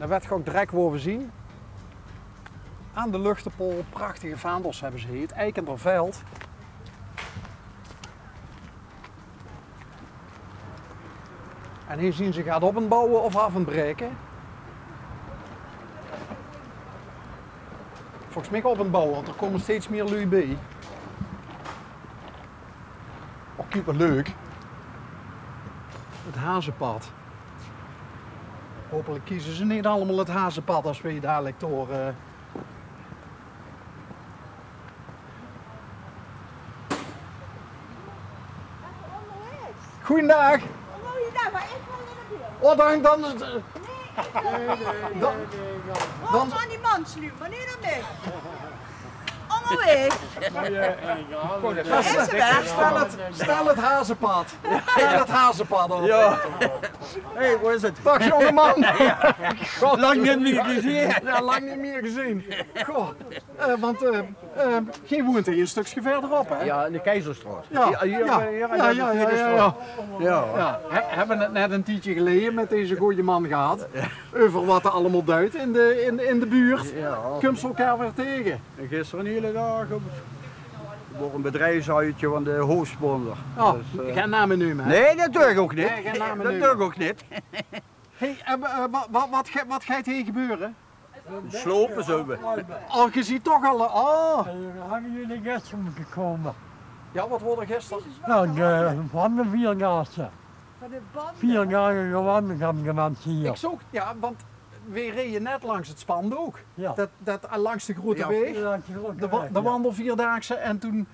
Dat werd ook direct over zien. Aan de Luchtenpol, prachtige vaandels hebben ze hier, Eikenderveld. En hier zien ze gaat op en bouwen of af en breken. Volgens mij op en bouwen, want er komen steeds meer lui bij. Oh, kijk wat leuk. Het hazenpad. Hopelijk kiezen ze niet allemaal het hazenpad als we hier dadelijk door... Goeiedag. Goeiedag, maar ik wil in de buurt. Oh, dan is het... Dan aan die man sluw, wanneer dan mee? Onderweg. Stel het hazenpad. Stel het hazenpad op. Ja. Hé, hoe is het? Dag jongeman. Lang niet meer gezien. Ja, lang niet meer gezien. Goh, want jij woont hier een stukje verderop, hè? Ja, in de Keizerstraat. Ja, Ja. Hebben het net een tijdje geleden met deze goede man gehad. Over wat er allemaal duidt in de buurt. Ja. Komt ze elkaar weer tegen. En gisteren een hele dag voor een bedrijfsuitje van de hoofdsponsor. Oh, Dus, geen namen noemen, hè? nee, dat doe ik ook niet. Nee, geen namen dat nu. doe ik ook niet. Hey, wat gaat hier gebeuren? Slopen zo we. Oh, je ziet toch al... Oh. Hadden jullie gisteren moeten komen? Ja, wat wordt er gisteren? Nou, de wandelviergassen. Van de band. 4 dagen wandelkampement hier. Ik zoek, ja, want we reden net langs het spandoek. Ja. Dat langs de grote Ja. weg. Ja, De wandelvierdaagse. En toen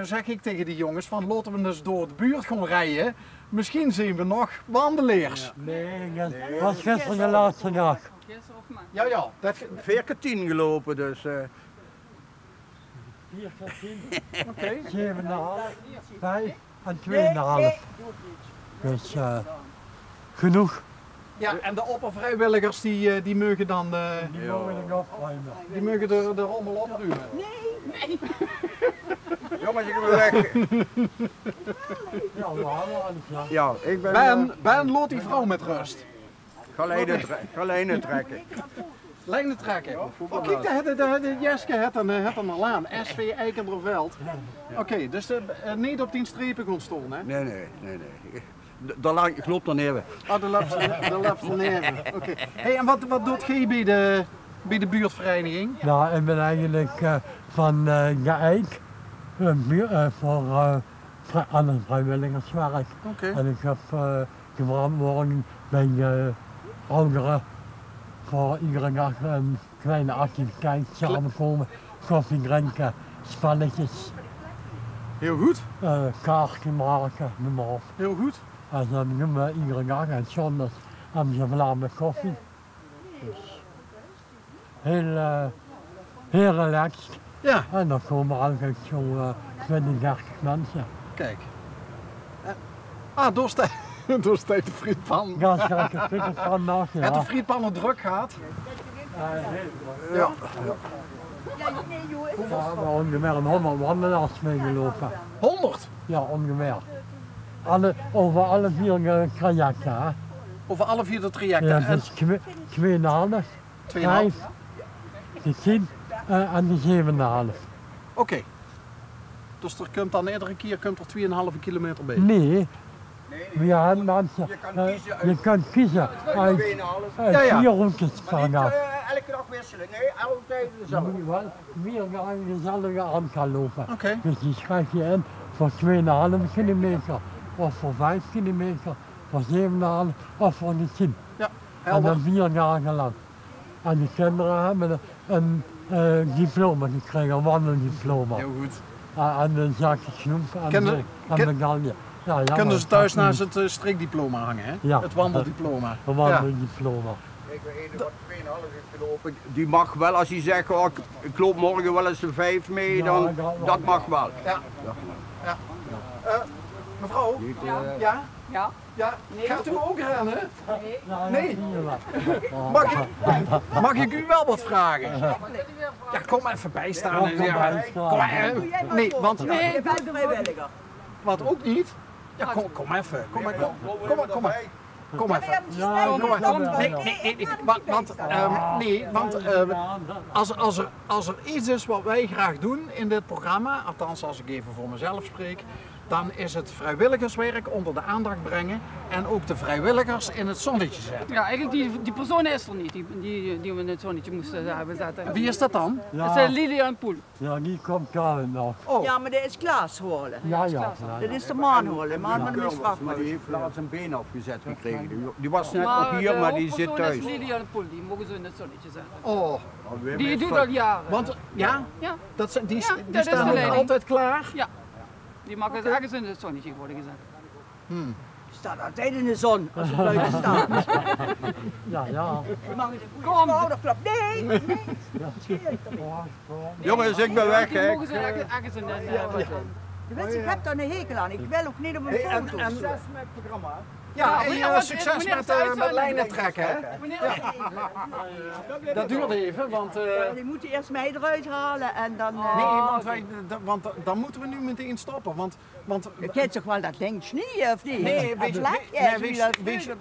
zeg ik tegen die jongens van laten we dus door de buurt gaan rijden. Misschien zien we nog wandelaars. Nee, het was gisteren de laatste dag. Ja. Dat, 4 keer 10 gelopen, dus 4 keer 10, Oké. 7,5, 5 en 2,5. Dus genoeg. Ja, en de oppervrijwilligers die mogen dan Die mogen het opruimen. die mogen de rommel opruimen. jongens, ik ben weg. Ja, we hadden alles, ja. Ja, ik ben Ben, laat die vrouw met rust. ga lijnen trekken. Lijnen trekken. Oh, kijk, de Jeske het een al aan. SV Eikenderveld. Oké, dus niet op die strepen gaan staan, hè? Nee. Daar lang, ik loop dan even. Oh, de laps van neven. Oké. Hey, en wat doet jij bij de buurtvereniging? Nou, ik ben eigenlijk van de Eik voor aan het vrijwilligerswerk. Oké. En ik heb de verantwoording bij ouderen voor iedere dag een kleine activiteit samenkomen, koffie drinken, spelletjes, Heel goed. kaartjes maken, noem maar op. Heel goed. En dan doen we iedere dag en zondags hebben ze vlaamse koffie. Dus heel relaxed. Ja, En dan komen eigenlijk zo 20, 30 mensen. kijk. Doorsteekt de frietpan. Ja, kijk, ik vind het vandaag, Het de ja. frietpannen druk gaat. Ja, nee joh. We hebben ongeveer een 100 wandelaars meegelopen. 100. Ja, ongeveer. Over alle 4 trajecten, hè. Over alle 4 de trajecten. Ja, En dus 2,5, 2,5. 5, de 10 en de 7,5. Oké. Dus er komt dan iedere keer 2,5 kilometer bij. Nee, we hebben mensen, je kunt kiezen uit Ja. 4 routes per dag. Elke dag wisselen, nee, altijd Je dezelfde. moet wel 4 dagen dezelfde aantal lopen. Oké. Dus die schrijf je in voor 2,5 kilometer, of voor 5 kilometer, voor 7,5 of voor de 10. Ja, En helder. dan 4 dagen lang. En die kinderen hebben een diploma gekregen, een wandeldiploma. Heel goed. En een zakje snoep en Kennen- een ken- medaille. Ja, Kunnen ze thuis naast het streekdiploma hangen, hè? Ja. Het wandeldiploma. Een wandeldiploma. Ik weet een wat 2,5 heeft gelopen. Die mag wel, als hij zegt, oh, ik loop morgen wel eens een 5 mee, Ja, dan dat mag wel. Ja. Mevrouw? Ja? Ja. Ja? Gaat u ook rennen? Ja, Nee. zie je wel. Mag ik u wel wat vragen? Ja, kom even bijstaan. Ja, kom bijstaan. Kom maar. Nee, want... Je bent vrijwilliger. Wat ook niet? Ja, kom even. Kom maar. Kom even. Ja, Kom maar. kom Nee, maar. want als er iets is wat wij graag doen in dit programma, althans als ik even voor mezelf spreek, dan is het vrijwilligerswerk onder de aandacht brengen en ook de vrijwilligers in het zonnetje zetten. Ja, eigenlijk die persoon is er niet, die we in het zonnetje moesten hebben zetten. Wie is dat dan? Dat is Lilian Poel. Ja, die komt daar nog. Oh, Ja, maar dat is Klaas holen. Ja, Dat is de man holen, maar dat is Maar strafbaar. die heeft laatst een been afgezet gekregen. Die was net Maar nog hier, maar die de zit hoofdpersoon thuis. is Lilian Poel, die mogen ze in het zonnetje zetten. oh. Die doet al jaren. Want ja, Ja, dat zijn, die Ja, die dat is staan de ook leiding. altijd klaar. die mag het ergens in het zonnetje worden gezet. Staat altijd in de zon als het buiten staat. Ja, ja. Mag eens een goede schouderklap. Nee, nee. Jongens, ik ben weg, Die hè. mogen ze ergens in Je weet, ik heb daar een hekel aan. Ik wil ook niet op een foto. Ja, en wanneer succes wanneer met, is de met lijnen trekken, hè? Wanneer? Dat duurt even, want... Die moeten eerst mij eruit halen en dan... nee, want dan moeten we nu meteen stoppen, want Je kent toch wel dat links niet, of niet? nee, Dat vlak,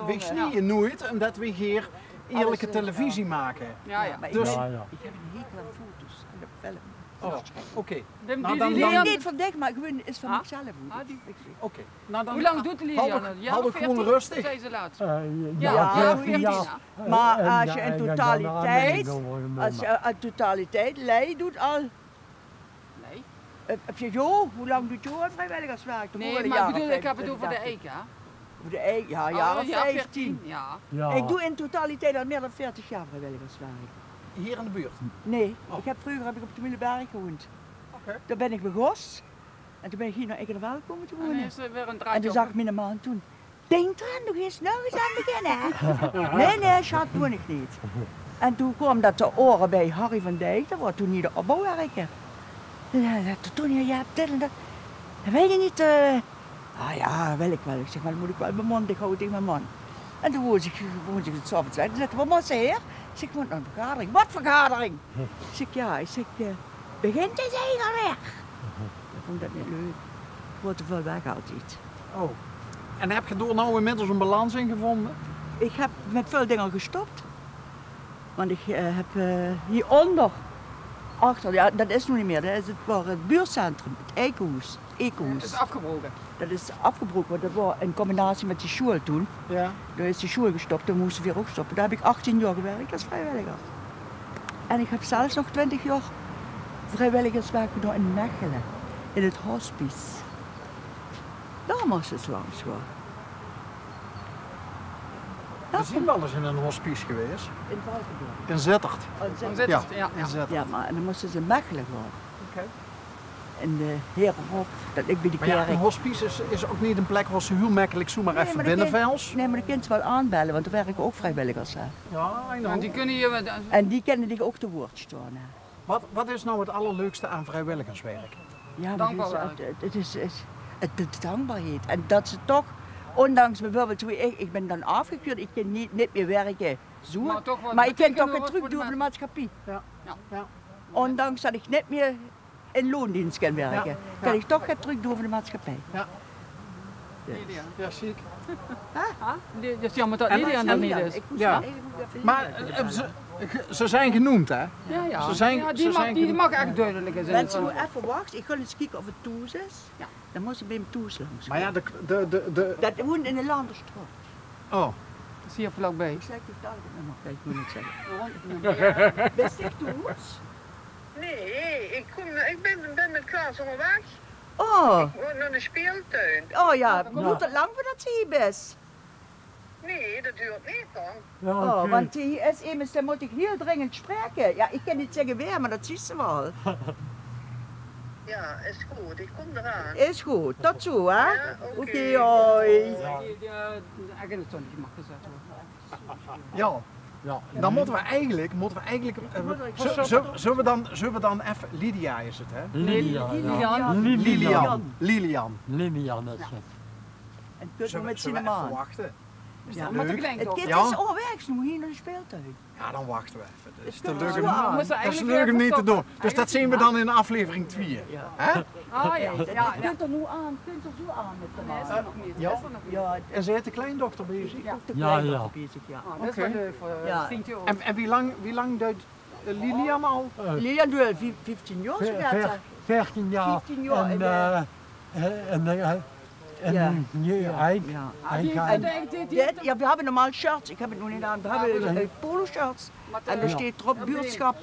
we snieën nooit omdat we hier eerlijke televisie maken. Ja, ja. Maar ik, Dus- ik Ja, heb ja. een hekel aan foto's en op film. Oh, oké. Die dan- Lilian- Niet van dik, maar gewoon is van Ah? mezelf. Oké. Nou, dan Hoe lang doet Lilian? hou Een ik- jaar hou of ik gewoon 14? rustig. Zei ze laatst. Ja, 14 ja. jaar. Maar En- als je en- in en- totaliteit, en- als je in totaliteit, Lei doet al, Nee. heb je Jo, hoe lang doet Jo aan vrijwilligerswerk? Toch Nee, wel een maar jaar ik bedoel, of ik heb het 25, over de dacht ik. EK. hè? Over de EK, ja, jaar Oh, of ja, 15. Ja. Ja. Ik doe in totaliteit al meer dan 40 jaar vrijwilligerswerk. hier in de buurt. Nee, Oh. vroeger heb ik op de Mühleberg gewoond. Oké. Daar ben ik begos. En toen ben ik hier naar Ekenderwel komen te En dan wonen. is er weer een En draadje toen op. zag ik mijn man toen. Denk eraan, nog eens aan beginnen. Nee, nee, schat, doe ik niet. En toen kwam dat te oren bij Harry van Dijk, dat was toen niet de opbouwwerker. Toen je hebt dit en dat. Dat weet je niet. Ah ja, wil ik wel. Ik zeg, maar dan moet ik wel mijn mond dicht houden tegen mijn man. En toen woonde ik het s'avonds weg. Toen zei hij, wat was hij hier? Ik zeg, ik moet naar een vergadering. Wat vergadering? Ik zeg, ja. Ik zeg, begint hij zeker weer? Ik vond dat niet leuk. Ik word te veel weg altijd. Oh. En heb je door nou inmiddels een balans in gevonden? Ik heb met veel dingen gestopt. Want ik heb hieronder, achter, ja, dat is nog niet meer, dat is het buurtcentrum, het Eco's. Het is afgebroken. Dat is afgebroken, want dat was in combinatie met de school toen. Ja. Toen is de school gestopt, toen moesten we weer ook stoppen. Daar heb ik 18 jaar gewerkt als vrijwilliger. En ik heb zelfs nog 20 jaar vrijwilligerswerk gedaan in Mechelen, in het hospice. Daar moest het langs gaan. We zijn wel eens in een hospice geweest. In Valkenburg. In Zettert. Dan Ja. zit Ja, het, ja. in Zettert. Ja, maar en dan moesten ze in Mechelen gaan. Oké. In de Herenhof, dat ik bij de Maar ja, kerk. een hospice is ook niet een plek waar ze heel makkelijk zomaar Nee, even maar de kind- binnenvels. Nee, maar de kind wel aanbellen, want er werken ook vrijwilligers. Hè. Ja, I know. En die kunnen hier... En die kennen die ook te woord staan. Hè. Wat is nou het allerleukste aan vrijwilligerswerk? Ja, maar Dankbaar het is de dankbaarheid. En dat ze toch, ondanks bijvoorbeeld hoe ik ben dan afgekeurd, ik kan niet meer werken zo. Maar toch wat Maar ik kan betekenen toch een wat truc voor doen de voor de maatschappij. Ja. Ja. Ja. Ondanks dat ik niet meer in loondienst kan werken, kan Ja. ik toch een truc doen voor de maatschappij. Lilian. Ja, ziek. Het is jammer dat En- Lilian er niet is. Ik moest Ja. wel even even Maar ze zijn genoemd, hè? Ja, ja. Ze zijn- ja, ze zijn die genoeg- mag echt duidelijk zijn. Mensen moeten even wachten, ik ga eens kijken of het toes is. Ja. Dan moet ze bij mijn toes langs. Maar ja, de Dat woont in de Landerstraat. oh. Dat is hier vlakbij. Ik zeg het altijd, dat moet ik zeggen. Wist ik toes? Nee, ik ben met Klaas onderweg. Oh, Ik word naar de speeltuin. oh ja, moet het lang voordat ze hier is? Nee, dat duurt niet lang. Ja, Oh, oké. want die is immers, daar moet ik heel dringend spreken. Ja, ik kan niet zeggen weer, maar dat ziet ze wel. Ja, is goed. Ik kom eraan. Is goed, tot zo hè? Ja, oké. Oké, hoi. Die echt in het zonnetje mag gezet worden. Ja. Ja. Dan moeten we eigenlijk zullen we dan even, Lydia is het, hè? Lilian. Lilian. Lilian. Lilian is het. En kunt we met Zullen we even cinema. wachten? Is Ja, dat Met de leuk? klein Het toch? kind Ja. is onderweg, nu hier naar de speeltuin. Ja, dan wachten we even. Dat is Is te dat leuk zo om- aan? We moesten dat is eigenlijk leuk om niet te stoppen. doen. Dus dat zien we dan in aflevering 2. Ja. Hè? Ah ja, Dat ja, ja. kunt er nu aan, kunt er zo aan met de Nee, is maat. er nog niet. ja. Is er nog niet. Ja, En ze heeft de kleindochter bezig. Ja. de Ja, kleine ja. bezig, ja. Ah, dat is wel Oké. leuk voor Ja. Stientje ook. En wie lang duidt Lilian al? Lilian doet al 15 jaar, zo gaat ze. 14 jaar. 14 jaar En, Ja. hij, Ja. hij Die- kan... en Ja, we hebben normaal shirts, ik heb het nog niet aan, we hebben polo-shirts. En er staat erop buurtschap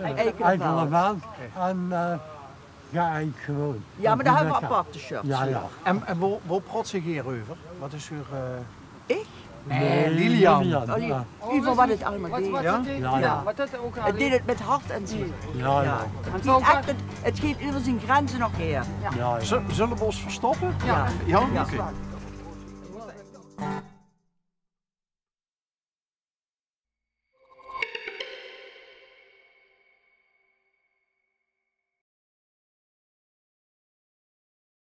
Eikenveld. Eikenveld. En ja, ik gewoon. Ja, maar daar hebben we aparte shirts. Ja, ja. En waar prots je hier over? Wat is uw... Ik? Nee, Lilian. Oh, ja. in ieder geval wat het allemaal deed. Wat Ja? dat deed, Ja, ja. Wat dat ook aan Het deed het met hart en ziel. Ja, ja. Het ging echt, het ging over zijn grenzen nog her. Ja, ja. Zullen we ons verstoppen? Ja. Ja? Ja. Oké.